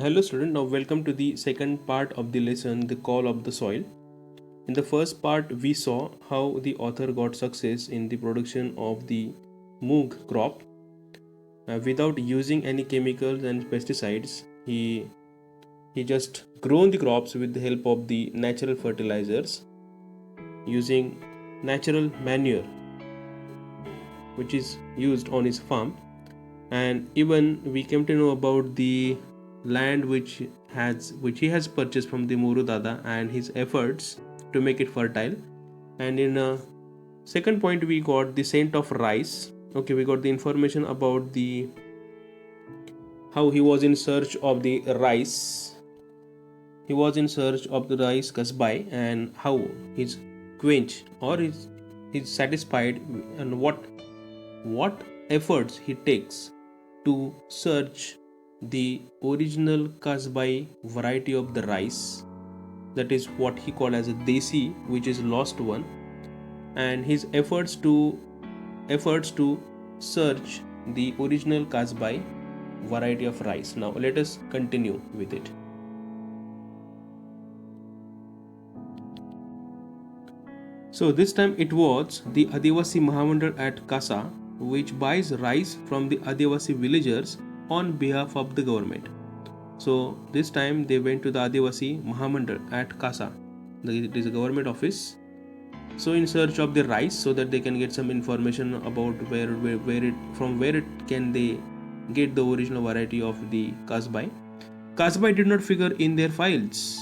Hello student, now welcome to the second part of the lesson, The Call of the Soil. In the first part, we saw how the author got success in the production of the moong crop without using any chemicals and pesticides. He just grown the crops with the help of the natural fertilizers using natural manure which is used on his farm. And even we came to know about the land which he has purchased from the Muru Dada and his efforts to make it fertile. And in a second point, we got the scent of rice. Okay, we got the information about the how he was in search of the rice. He was in search of the rice kasbai and how he's quenched or he's satisfied and what efforts he takes to search the original kasbai variety of the rice, that is what he called as a desi, which is lost one, and his efforts to search the original kasbai variety of rice. Now let us continue with it. So this time it was the Adivasi Mahamandal at Kasa which buys rice from the Adivasi villagers on behalf of the government. So this time they went to the Adivasi Mahamandal at Kasa. It is a government office. So in search of the rice so that they can get some information about where it can they get the original variety of the Kasbai. Kasbai did not figure in their files.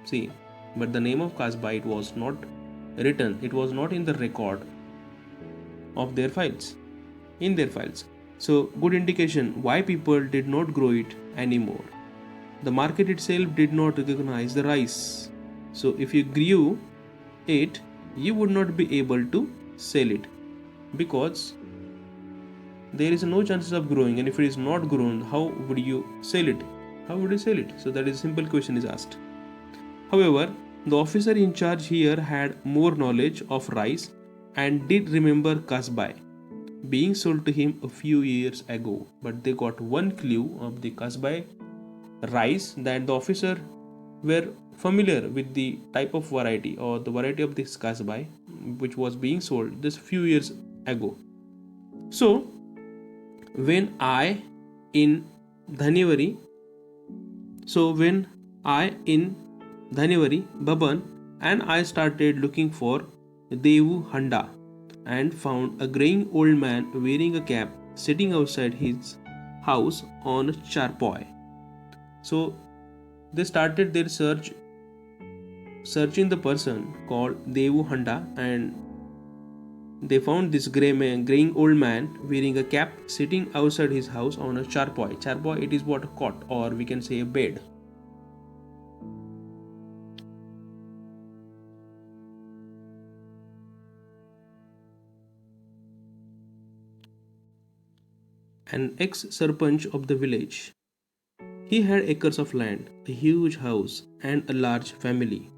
See, but the name of Kasbai it was not written. It was not in the record of their files. In their files. So good indication why people did not grow it anymore. The market itself did not recognize the rice. So if you grew it, you would not be able to sell it because there is no chances of growing, and if it is not grown, how would you sell it? How would you sell it? So that is a simple question is asked. However, the officer in charge here had more knowledge of rice and did remember kasbai being sold to him a few years ago, but they got one clue of the kasbai rice that the officer were familiar with the type of variety or the variety of this kasbai which was being sold just few years ago. So when I in Dhanivari, when I in Dhanivari, Bhaban, and I started looking for Devu Handa and found a graying old man wearing a cap sitting outside his house on a charpoy. So they started their searching the person called Devu Handa, and they found this graying old man wearing a cap sitting outside his house on a charpoy. Charpoy, it is what, a cot, or we can say a bed. An ex-sarpanch of the village. He had acres of land, a huge house, and a large family.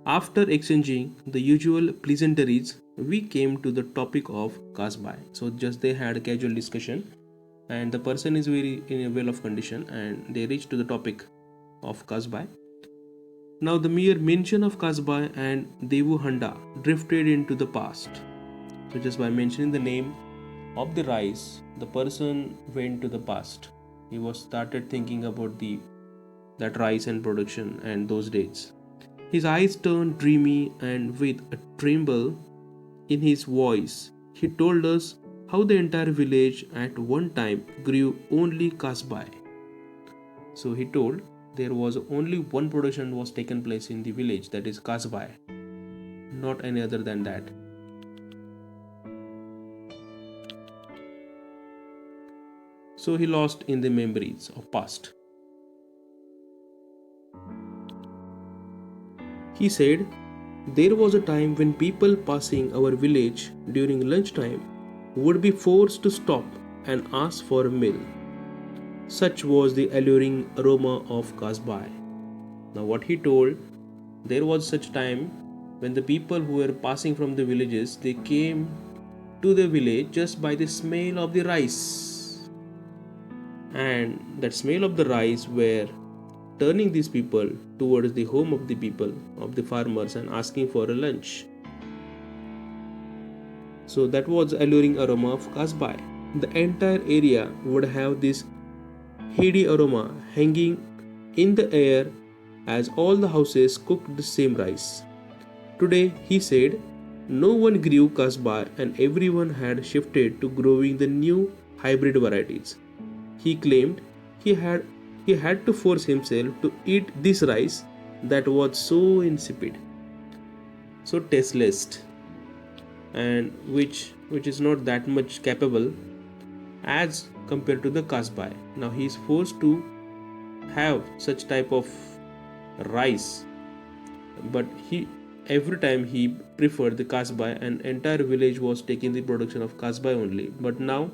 After exchanging the usual pleasantries, we came to the topic of Kasbai. So just they had a casual discussion, and the person is very in a well of condition, and they reached to the topic of Kasbai. Now the mere mention of Kasbai and Devu Handa drifted into the past. So just by mentioning the name of the rice, the person went to the past. He was started thinking about that rice and production and those days. His eyes turned dreamy, and with a tremble in his voice, he told us how the entire village at one time grew only kasbai. So he told there was only one production was taken place in the village, that is kasbai, not any other than that. So he lost in the memories of past. He said, there was a time when people passing our village during lunchtime would be forced to stop and ask for a meal. Such was the alluring aroma of kasbai. Now, what he told, there was such time when the people who were passing from the villages, they came to the village just by the smell of the rice. and that smell of the rice were turning these people towards the home of the people, of the farmers, and asking for a lunch. So that was alluring aroma of kasbai. The entire area would have this heady aroma hanging in the air as all the houses cooked the same rice. Today, he said, no one grew kasbah and everyone had shifted to growing the new hybrid varieties. He claimed he had to force himself to eat this rice that was so insipid, so tasteless, and which is not that much capable as compared to the kasbah. Now he is forced to have such type of rice, but he every time he preferred the kasbah, and entire village was taking the production of kasbah only. But now,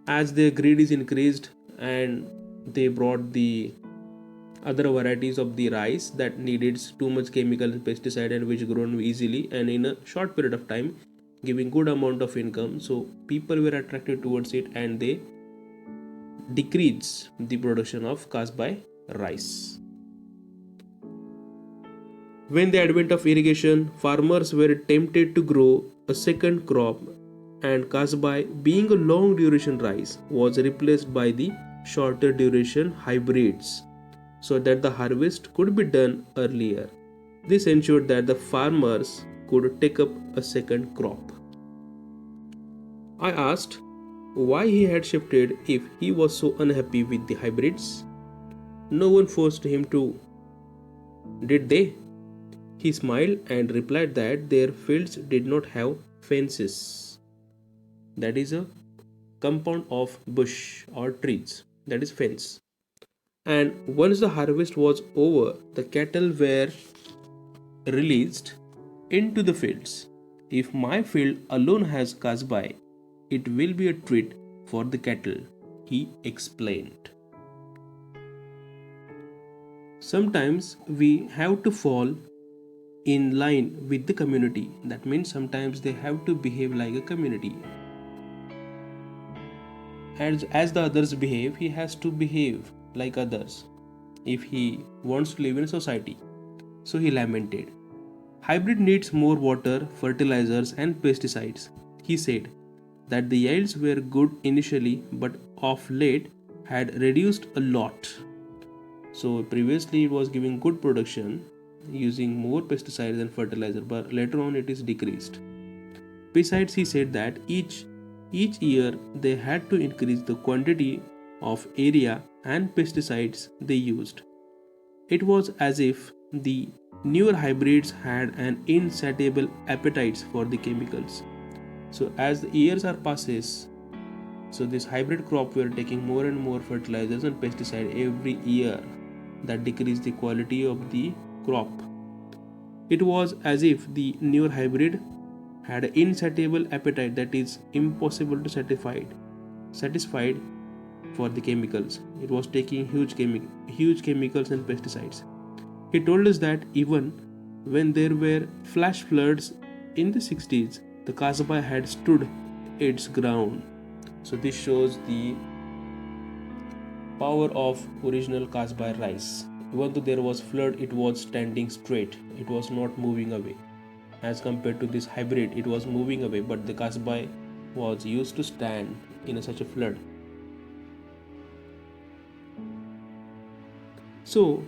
as their greed is increased, and they brought the other varieties of the rice that needed too much chemical and pesticide and which grown easily and in a short period of time, giving good amount of income, so people were attracted towards it and they decrease the production of kasbah rice. When the advent of irrigation, farmers were tempted to grow a second crop, and kasbah, being a long duration rice, was replaced by the shorter duration hybrids so that the harvest could be done earlier. This ensured that the farmers could take up a second crop. I asked why he had shifted if he was so unhappy with the hybrids. No one forced him to, did they? He smiled and replied that their fields did not have fences. That is a compound of bush or trees. That is fence. And once the harvest was over, the cattle were released into the fields. If my field alone has kasbah, it will be a treat for the cattle, he explained. Sometimes we have to fall in line with the community. That means sometimes they have to behave like a community. As the others behave, he has to behave like others if he wants to live in a society. So he lamented. Hybrid needs more water, fertilizers, and pesticides. He said that the yields were good initially, but of late had reduced a lot. So previously it was giving good production using more pesticides and fertilizer, but later on it is decreased. Besides, he said that each year they had to increase the quantity of area and pesticides they used. It was as if the newer hybrids had an insatiable appetite for the chemicals. So as the years are passes, so this hybrid crop were taking more and more fertilizers and pesticide every year that decreased the quality of the crop. It was as if the newer hybrid had an insatiable appetite that is impossible to satisfied for the chemicals. It was taking huge chemicals and pesticides. He told us that even when there were flash floods in the 60s, the kasbah had stood its ground. So this shows the power of original kasbah rice. Even though there was flood, it was standing straight. It was not moving away. As compared to this hybrid, it was moving away, but the kasbah was used to stand in such a flood. So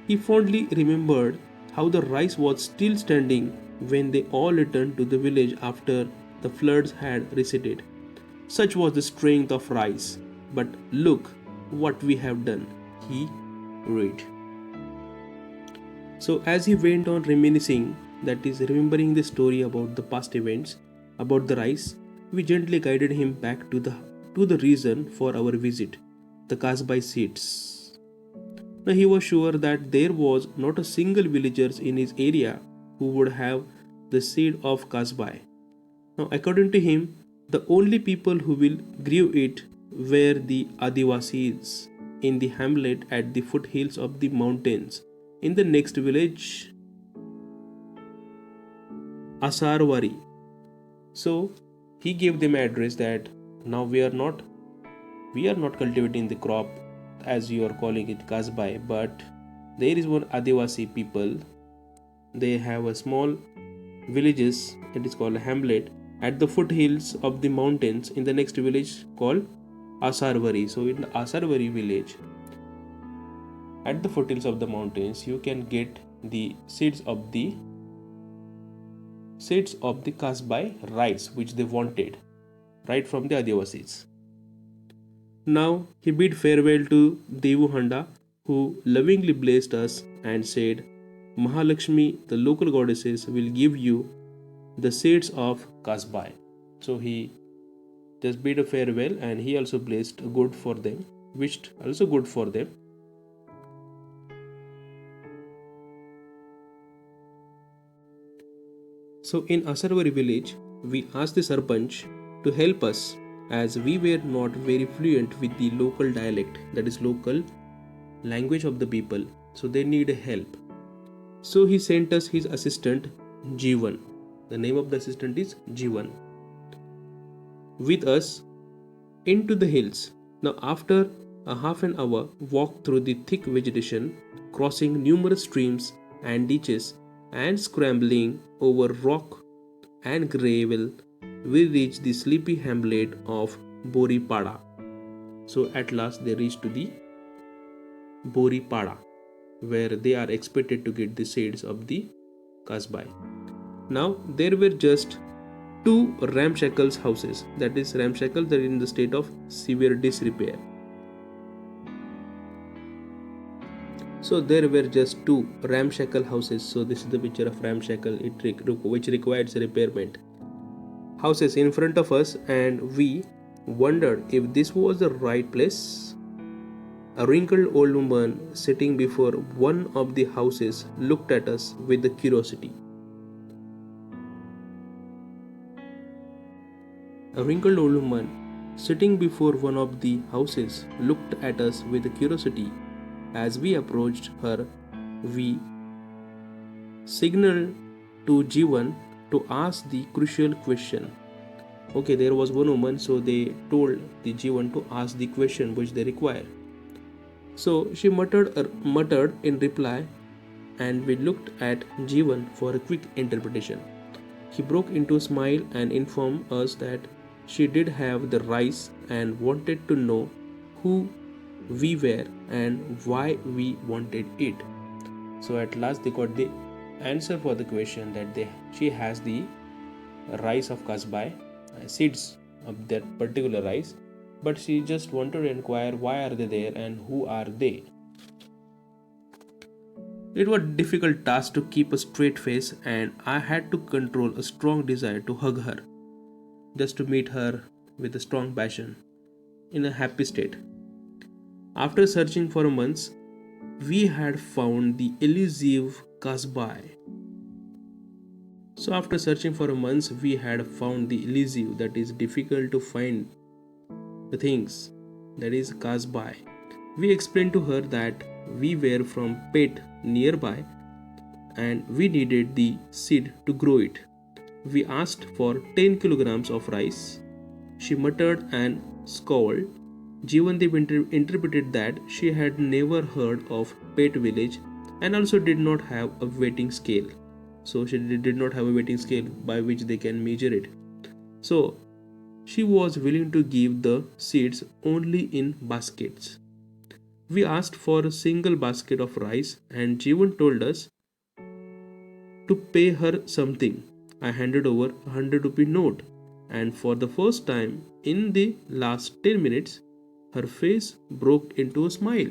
he fondly remembered how the rice was still standing when they all returned to the village after the floods had receded. Such was the strength of rice. But look what we have done, he read. So as he went on reminiscing, that is, remembering the story about the past events, about the rice, we gently guided him back to the reason for our visit, the kasbah seeds. Now he was sure that there was not a single villager in his area who would have the seed of kasbah. Now according to him, the only people who will grew it were the Adivasis in the hamlet at the foothills of the mountains. In the next village, Asarwari. So he gave them address that now we are not We are not cultivating the crop as you are calling it kasbai, but there is one Adivasi people. They have a small villages, it is called a hamlet, at the foothills of the mountains in the next village called Asarvari. So in the Asarvari village, at the foothills of the mountains, you can get the seeds of the kasbai rice which they wanted right from the Adivasis. Now he bid farewell to Devu Handa, who lovingly blessed us and said, Mahalakshmi, the local goddesses, will give you the seeds of kasbai. So he just bid a farewell and he also blessed good for them, wished also good for them. So in Asarvari village, we asked the Sarpanch to help us as we were not very fluent with the local dialect, that is local language of the people. So they need help. So he sent us his assistant Jivan. The name of the assistant is Jivan. With us into the hills. Now after a half an hour walk through the thick vegetation, crossing numerous streams and ditches and scrambling over rock and gravel, we reached the sleepy hamlet of Boripada. So at last they reached to the Boripada, where they are expected to get the seeds of the kasbai. Now there were just two ramshackle houses, that is ramshackle, that are in the state of severe disrepair. So there were just two ramshackle houses. So this is the picture of ramshackle, which requires repairment. Houses in front of us, and we wondered if this was the right place. A wrinkled old woman sitting before one of the houses looked at us with curiosity. A wrinkled old woman sitting before one of the houses looked at us with curiosity. As we approached her, we signaled to Jivan to ask the crucial question. Okay, there was one woman, so they told the Jivan to ask the question which they require. So she muttered in reply, and we looked at Jivan for a quick interpretation. He broke into a smile and informed us that she did have the rice and wanted to know who we were and why we wanted it. So at last they got the answer for the question that she has the rice of kasbai, seeds of that particular rice, but she just wanted to inquire why are they there and who are they. It was a difficult task to keep a straight face, and I had to control a strong desire to hug her, just to meet her with a strong passion, in a happy state. After searching for months, we had found the elusive kasbai. So after searching for months, we had found the elusive, that is difficult to find the things, that is kasbai. We explained to her that we were from Pet nearby and we needed the seed to grow it. We asked for 10 kilograms of rice. She muttered and scowled. Jivandev interpreted that she had never heard of Pet village and also did not have a weighting scale. So she did not have a weighting scale by which they can measure it. So she was willing to give the seeds only in baskets. We asked for a single basket of rice and Jivan told us to pay her something. I handed over a 100 rupee note, and for the first time in the last 10 minutes, her face broke into a smile.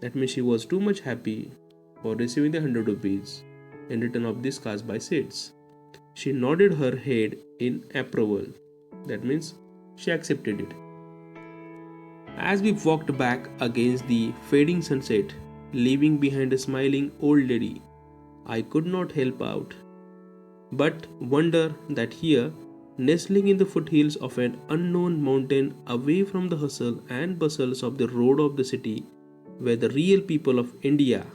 That means she was too much happy for receiving the 100 rupees in return of this kasbai seeds. She nodded her head in approval. That means she accepted it. As we walked back against the fading sunset, leaving behind a smiling old lady, I could not help out but wonder that here, nestling in the foothills of an unknown mountain away from the hustle and bustles of the road of the city, were the real people of India.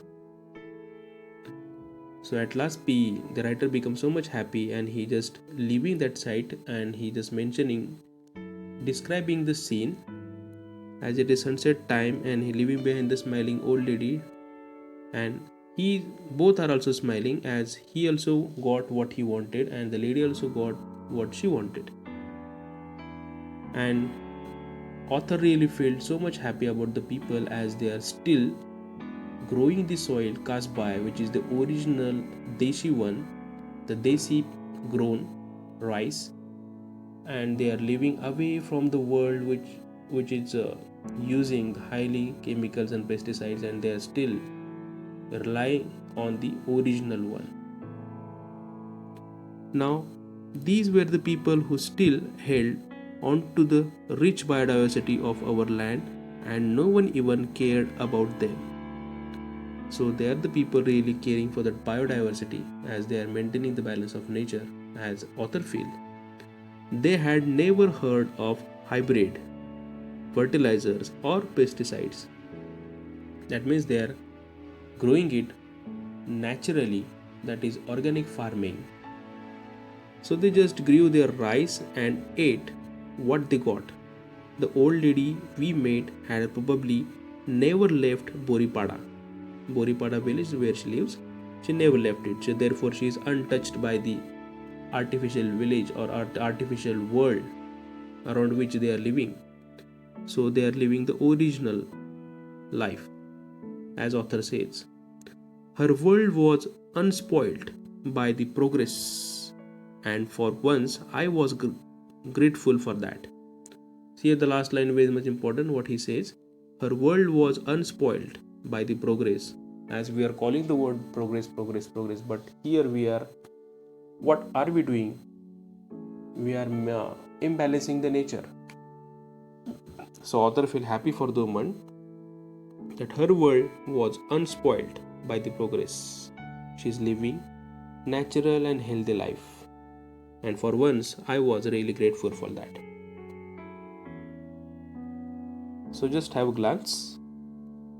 So at last the writer becomes so much happy and he just leaving that site and he just describing the scene as it is sunset time, and he leaving behind the smiling old lady, and he both are also smiling as he also got what he wanted and the lady also got what she wanted. And author really felt so much happy about the people as they are still growing the soil kasbai, which is the original deshi one, the desi grown rice, and they are living away from the world which is using highly chemicals and pesticides, and they are still relying on the original one. Now, these were the people who still held on to the rich biodiversity of our land, and no one even cared about them. So, they are the people really caring for that biodiversity as they are maintaining the balance of nature, as author feel. They had never heard of hybrid fertilizers or pesticides. That means they are growing it naturally, that is organic farming. So they just grew their rice and ate what they got. The old lady we met had probably never left Boripada. Boripada village where she lives, she never left it. So therefore she is untouched by the artificial village or artificial world around which they are living. So they are living the original life, as author says. Her world was unspoiled by the progress, and for once I was grateful for that. See, the last line is very much important. What he says, her world was unspoiled by the progress, as we are calling the word progress, progress, progress. But here we are, what are we doing? We are imbalancing the nature. So author feel happy for the woman that her world was unspoiled by the progress. She is living natural and healthy life, and for once I was really grateful for that. So just have a glance.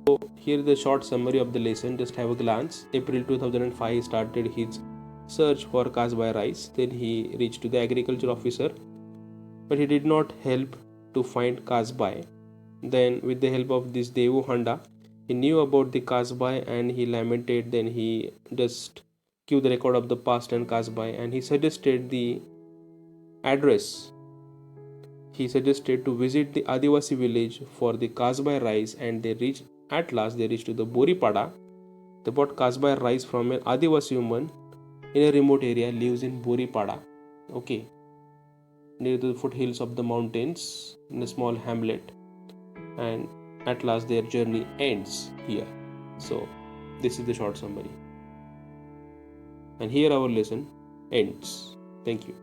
So here is the short summary of the lesson. Just have a glance. April 2005 he started his search for kasbai rice. Then he reached to the agriculture officer, but he did not help to find kasbai. Then with the help of this Devu Handa, he knew about the kasbai and he lamented. Then he just gave the record of the past and kasbai, and he suggested the address. He suggested to visit the Adivasi village for the kasbai rice, and they reached to the Boripada. They bought kasbai rice from an Adivasi woman in a remote area, lives in Boripada, okay, near the foothills of the mountains in a small hamlet. And at last their journey ends here. So this is the short summary, and here our lesson ends. Thank you.